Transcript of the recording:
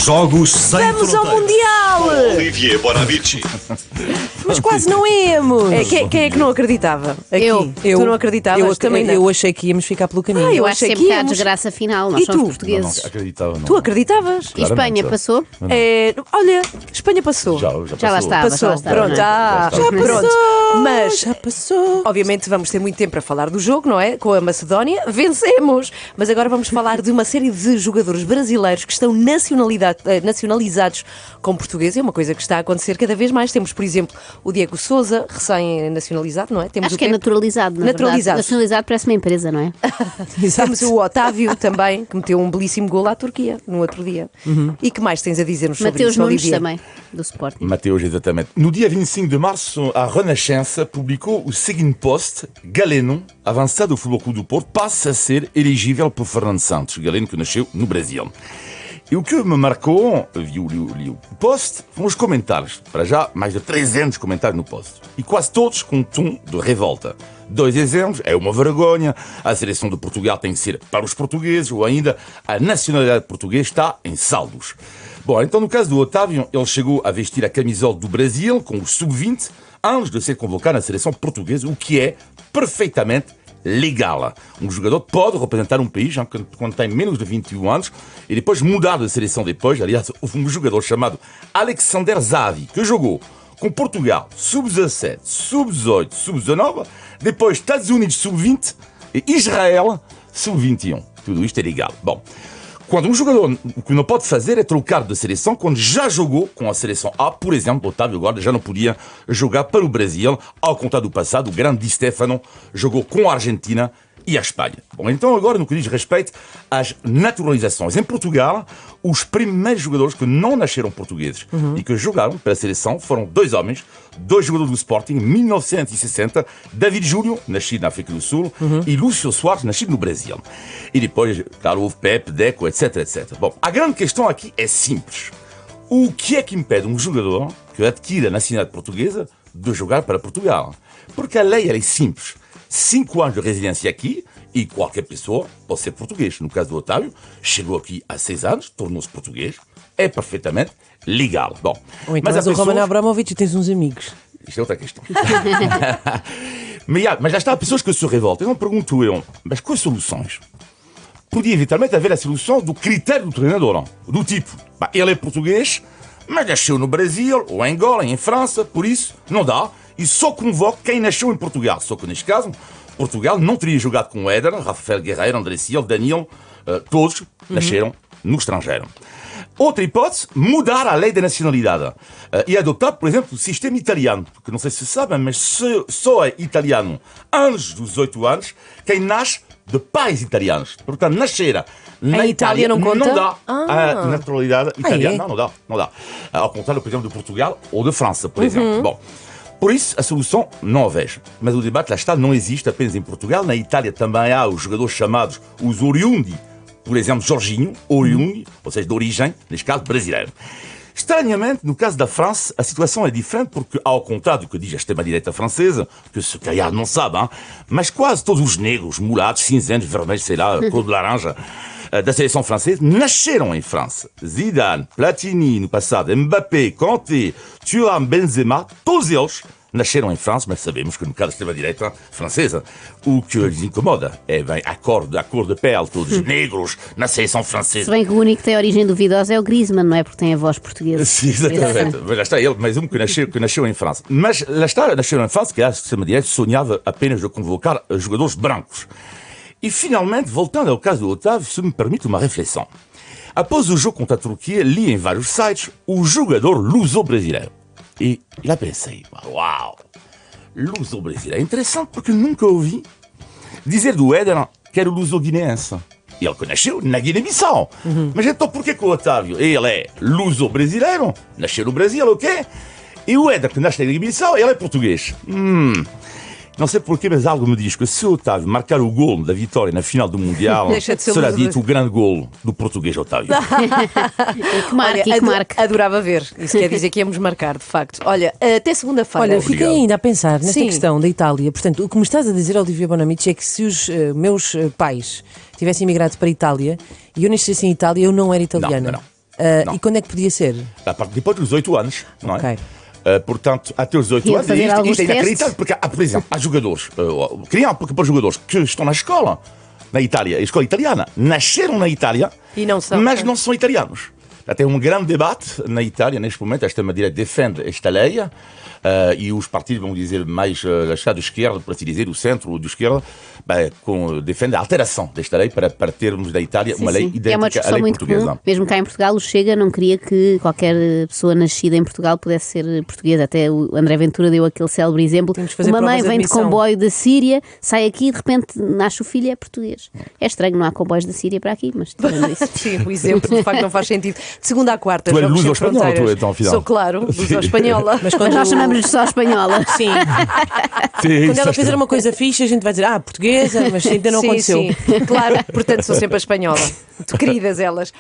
Jogos Sem Vamos ao Fronteiras. Mundial! Olivier Bonamici. Mas quase não íamos. Quem é que não acreditava? Aqui. Eu. Tu não acreditavas? Também não. Eu achei que íamos ficar pelo caminho. Ah, Eu acho achei sempre que que há íamos. desgraça final. Nós E somos tu? portugueses. Não acreditava, não. Tu acreditavas? E Espanha Claramente. passou? Olha, Espanha passou. Já Já lá passou. estava. Passou, já lá estava, pronto, não é? já Já está. pronto. Mas, Já passou. obviamente, vamos ter muito tempo para falar do jogo, não é? Com a Macedónia, vencemos. Mas agora vamos falar de uma série de jogadores brasileiros que estão nacionalizados como portugueses. É uma coisa que está a acontecer cada vez mais. Temos, por exemplo, o Diego Sousa, recém-nacionalizado, não é? Temos Acho o que é Pepe. naturalizado, na Naturalizado. verdade. Nacionalizado parece uma empresa, não é? Temos o Otávio também, que meteu um belíssimo gol à Turquia no outro dia. E que mais tens a dizer-nos sobre Mateus isso, Nunes Olivier? também, do Sporting. Mateus, exatamente. No dia 25 de março, a Renascença publicou o seguinte post: Galeno, avançado do Futebol Clube do Porto, passa a ser elegível por Fernando Santos. Galeno que nasceu no Brasil. E o que me marcou, li o post, foram os comentários. Para já, mais de 300 comentários no post. E quase todos com um tom de revolta. 2 exemplos: é uma vergonha, a seleção de Portugal tem que ser para os portugueses, ou ainda a nacionalidade portuguesa está em saldos. Bom, então no caso do Otávio, ele chegou a vestir a camisola do Brasil com o sub-20 antes de ser convocado na seleção portuguesa, o que é perfeitamente legal. Um jogador pode representar um país quando tem menos de 21 anos e depois mudar de seleção depois. Aliás, houve um jogador chamado Alexander Zavi que jogou com Portugal sub-17, sub-18, sub-19, depois Estados Unidos sub-20 e Israel sub-21. Tudo isto é legal. Bom, quando um jogador, o que não pode fazer é trocar de seleção quando já jogou com a seleção A. Por exemplo, Otávio agora já não podia jogar para o Brasil, ao contrário do passado. O grande Di Stefano jogou com a Argentina e a Espanha. Bom, então agora no que diz respeito às naturalizações. Em Portugal, os primeiros jogadores que não nasceram portugueses e que jogaram pela seleção foram 2 homens, 2 jogadores do Sporting, em 1960, David Júlio, nascido na África do Sul, e Lúcio Soares, nascido no Brasil. E depois, claro, houve Pepe, Deco, etc, etc. Bom, a grande questão aqui é simples. O que é que impede um jogador que adquire a nacionalidade portuguesa de jogar para Portugal? Porque a lei ela é simples. 5 anos de residência aqui e qualquer pessoa pode ser português. No caso do Otávio, chegou aqui há 6 anos, tornou-se português, é perfeitamente legal. Bom, Ou então és o Roman Abramovich e tens uns amigos. Isto é outra questão. mas já está, há pessoas que se revoltam. Então pergunto eu, mas quais soluções? Podia eventualmente haver a solução do critério do treinador, não? Do tipo, ele é português, mas nasceu no Brasil, ou em Angola, em França, por isso não dá, e só convoca quem nasceu em Portugal. Só que neste caso, Portugal não teria jogado com o Éder, Rafael Guerreiro, André Silva, Daniel, todos nasceram no estrangeiro. Outra hipótese, mudar a lei da nacionalidade e adotar, por exemplo, o sistema italiano, porque não sei se sabem, mas só é italiano antes dos 18 anos quem nasce de pais italianos. Portanto, nascer na Itália não conta? não dá a naturalidade italiana. é? Não dá. Ao contrário, por exemplo, de Portugal ou de França, por exemplo. Bom, por isso, a solução não a vejo. Mas o debate, lá está, não existe apenas em Portugal. Na Itália também há os jogadores chamados os oriundi. Por exemplo, Jorginho, oriundi, ou seja, de origem, neste caso, brasileiro. Estranhamente, no caso da França, a situação é diferente porque, ao contrário do que diz a extrema-direita francesa, que se calhar não sabe, mas quase todos os negros, mulatos, cinzentos, vermelhos, sei lá, cor de laranja, da seleção francesa, nasceram em França. Zidane, Platini, no passado, Mbappé, Kanté, Thuram, Benzema, todos eles nasceram em França, mas sabemos que no caso da extrema-direita francesa, o que lhes incomoda é bem a cor de pele, todos negros na seleção francesa. Se bem que o único que tem origem duvidosa é o Griezmann, não é? Porque tem a voz portuguesa. Sim, exatamente. Mas lá está ele, mais um que nasceu em França. Mas lá está, nasceu em França, que a extrema-direita sonhava apenas de convocar jogadores brancos. E finalmente, voltando ao caso do Otávio, se me permite uma reflexão. Após o jogo contra a Turquia, li em vários sites o jogador luso-brasileiro. E lá pensei, uau, luso-brasileiro. É interessante porque nunca ouvi dizer do Éder que era o luso-guineense. Ele que nasceu na Guiné-Bissau. Mas então por que o Otávio, ele é luso-brasileiro, nasceu no Brasil, ok? E o Éder que nasce na Guiné-Bissau, ele é português. Não sei porquê, mas algo me diz que se o Otávio marcar o golo da vitória na final do Mundial, Deixa de ser será luso. dito o grande golo do português Otávio. E que marque, Olha, e que marque. adorava ver. Isso quer dizer que íamos marcar, de facto. Olha, até segunda-feira. Olha, fiquei ainda a pensar nesta Sim. questão da Itália. Portanto, o que me estás a dizer, Olivier Bonamici, é que se os meus pais tivessem imigrado para a Itália e eu nascesse em Itália, eu não era italiana. Não. Não. E quando é que podia ser? A partir depois dos 18 anos, não é? Ok. Portanto, até os 18 Iam anos, fazer alguns isto é inacreditável, testes? porque, por exemplo, há jogadores, criam porque para jogadores que estão na escola, na Itália, a escola italiana, nasceram na Itália, E não são, mas é. não são italianos. Tem um grande debate na Itália, neste momento, a extrema-direita defende esta lei, e os partidos, vamos dizer, mais da esquerda, por assim dizer, o centro ou de esquerda, defendem a alteração desta lei para termos da Itália uma lei Sim. idêntica É uma à discussão lei muito portuguesa. comum. Mesmo cá em Portugal, o Chega não queria que qualquer pessoa nascida em Portugal pudesse ser portuguesa. Até o André Ventura deu aquele célebre exemplo. Temos que fazer Uma mãe provas de vem de admissão. comboio da Síria, sai aqui e de repente nasce o filho e é português. É estranho, não há comboios da Síria para aqui, mas tirando isso. Sim, o exemplo de facto não faz sentido. De segunda à quarta, Tu és jogos sem luso-espanhola, fronteiras. tu, então, afinal? Sou, claro, luso-espanhola. Mas Mas nós chamamos-lhe só espanhola. Sim. Sim, Quando ela isso. fizer uma coisa fixe, a gente vai dizer, portuguesa, mas ainda não Sim, aconteceu. sim, claro, portanto sou sempre a espanhola. Muito queridas elas.